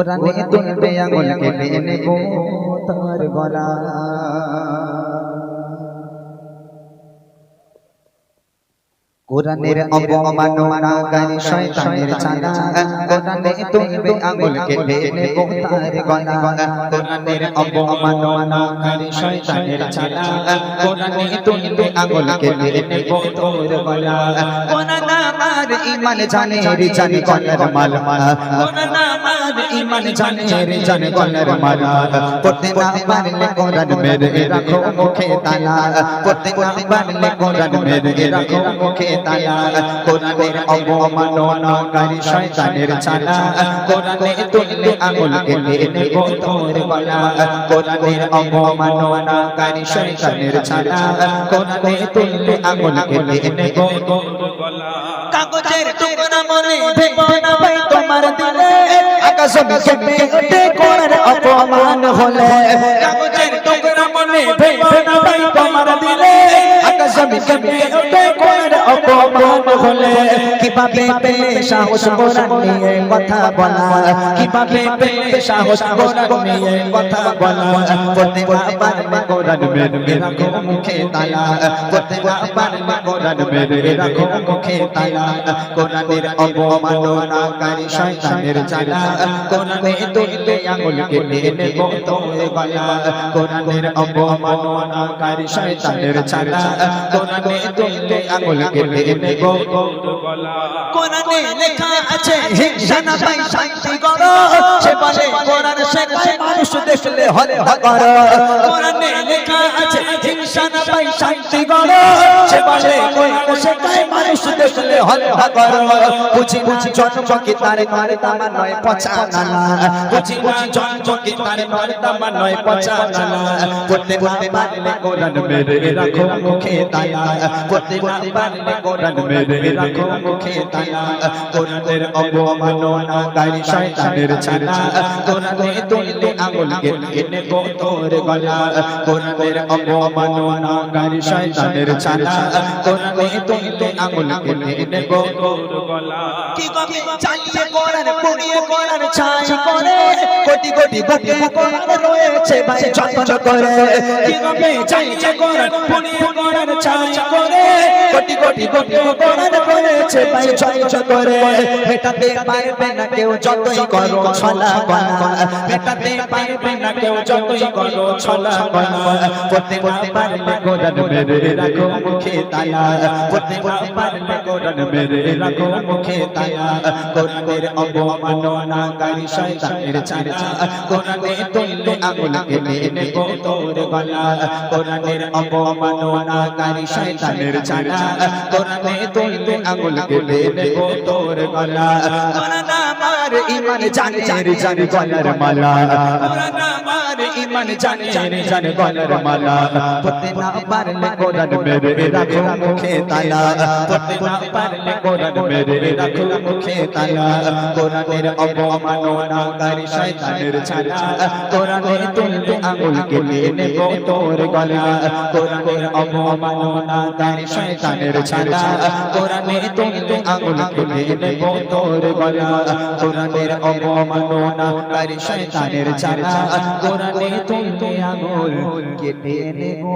কোরআনে তুলবে আঙুল কেটে নেব তার গলা। কোরআনের অবমাননাকারী শয়তানের চালা, কোরআনে তুলবে আঙুল কেটে নেব তার গলা। কোরআনের অবমাননাকারী শয়তানের চালা, কোরআনে তুলবে আঙুল কেটে নেব তোর গলা। কোরআন আমার ঈমান জানে রে জানে গলার মালা, কোরআন আমার ঈমান জানে রে জানে গলার মালা। পড়তে না পারলে কোরআন মেরে রাখো মুখে তালা, পড়তে না পারলে কোরআন মেরে রাখো মুখে তালা। কোরআনের অবমাননাকারী শয়তানের চালা, কোরআনে তুললে আঙুল কেটে নেব তোর গলা। কোরআনের অবমাননাকারী শয়তানের চালা, কোরআনে তুললে আঙুল কেটে নেব তোর গলা। কাগজের টুকরা মনে ভেবো না ভাই তোমার দিলে, আকাশ কেঁপে ওঠে কোরআন অপমান হলে। কাগজের টুকরা মনে ভেবো না ভাই তোমার দিলে, আকাশ কেঁপে ওঠে কোরআন অপমান হলে। কিভাবে পেলে সাহস কোরআন নিয়ে কথা বলা, কিভাবে পেলে সাহস কোরআন নিয়ে কথা বলা। পড়তে না পারলে কোরআন মেরে রাখো মুখে তালা, পড়তে না পারলে কোরআন মেরে রাখো মুখে তালা। কোরআনের অবমাননাকারী শয়তানের চালা, কোরআনে তুললে আঙুল কেটে নেব তোর গলা। কোরআনের অবমাননাকারী শয়তানের চালা, কোরআনে তুললে আঙুল কেটে নেব তোর গলা। কোরআনে লেখা আছে হিংসা না পাই শান্তি করো, সে বলে কোরআন শেখায় মানুষ দেখলে হত্যা করো। কোরআনে লেখা আছে হিংসা না পাই শান্তি করো, সে বলে কোরআন শেখায় মানুষ দেখলে হত্যা করো। বুঝি না জন্ম কি তার নয় তামা নয় পচা নালা, বুঝি না জন্ম কি তার নয় তামা নয় পচা নালা। পড়তে না পারলে কোরআন মেরে রাখো মুখে তালা, পড়তে না পারলে কোরআন মেরে রাখো মুখে তালা। কোরআনের অবমাননাকারী শয়তানের চালা, কোরআনে তুললে আঙুল কেটে নেব তোর গলা। কোরআনের অবমাননাকারী শয়তানের চালা, কোরআনে তুললে আঙুল কেটে নেব তোর গলা। কি কবি চালিয়ে কোরআন পুড়িয়ে কোরআন ছাই করে, কোটি কোটি বুকে কোরআন রয়েছে ভাই যত্ন করে। কি কবি চালিয়ে কোরআন পুড়িয়ে কোরআন ছাই করে, কোটি কোটি বুকে কোরআন রয়েছে ভাই যত্ন করে। মেটাতে পারবে না কেউ যতই করো ছলা গলা, মেটাতে পারবে না কেউ যতই করো ছলা গলা। পড়তে না পারলে কোরআন মেরে রাখো মুখে তালা, পড়তে না পারলে কোরআন মেরে রাখো মুখে তালা। কোরআনের অবমাননাকারী শয়তানের চালা, কোরআনে তুললে আঙুল কেটে নেব তোর গলা। কোরআনের অবমাননাকারী শয়তানের চালা, কোরআনে তুললে আঙুল কেটে নেব তোর গলা। কোরআন আমার ঈমান জানে রে জানে গলার মালা, কোরআন আমার ঈমান জানে রে জানে গলার মালা। পড়তে না পারলে কোরআন মেরে রাখো মুখে তালা, পড়তে না পারলে কোরআন মেরে রাখো মুখে তালা। কোরআনের অবমাননাকারী শয়তানের চালা, কোরআনে তুললে আঙুল কেটে নেব তোর গলা। কোরআনের অবমাননাকারী শয়তানের চালা, কোরআনে তুললে আঙুল কেটে নেব তোর গলা। কোরআনের অবমাননাকারী শয়তানের চালা, কোরআনে তুললে আঙুল কেটে নেব।